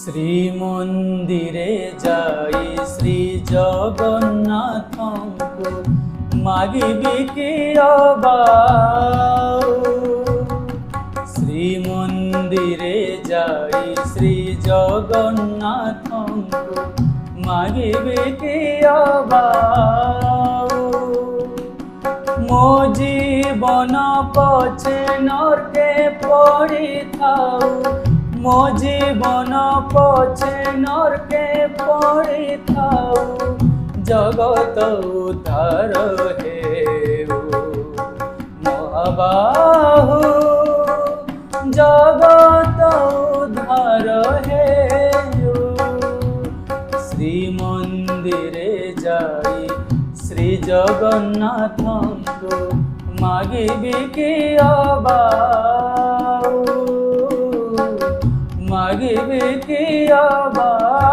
শ্রীমন্দিরে যাই শ্রী জগন্নাথଙ୍କୁ মাগিবি কি অবাউ। শ্রীমন্দিরে যাই শ্রী জগন্নাথଙ୍କୁ মাগিবি কি অবাউ। ମୋ ଜୀବନ ପଛେ ନର୍କେ ପଡ଼ିଥାଉ, ମୋ ଜୀବନ ପଛେ ନର୍କେ ପଡ଼ିଥାଉ, ଜଗତ ଉଦ୍ଧାର ହେଉ ମହାବାହୁ, ଜଗତ ଉଦ୍ଧାର ହେଉ। ଶ୍ରୀମନ୍ଦିରେ ଯାଇ ଶ୍ରୀ ଜଗନ୍ନାଥଙ୍କୁ ମାଗିବି କି ଅବାଉ, ମାଗିବି କି ଅବାଉ।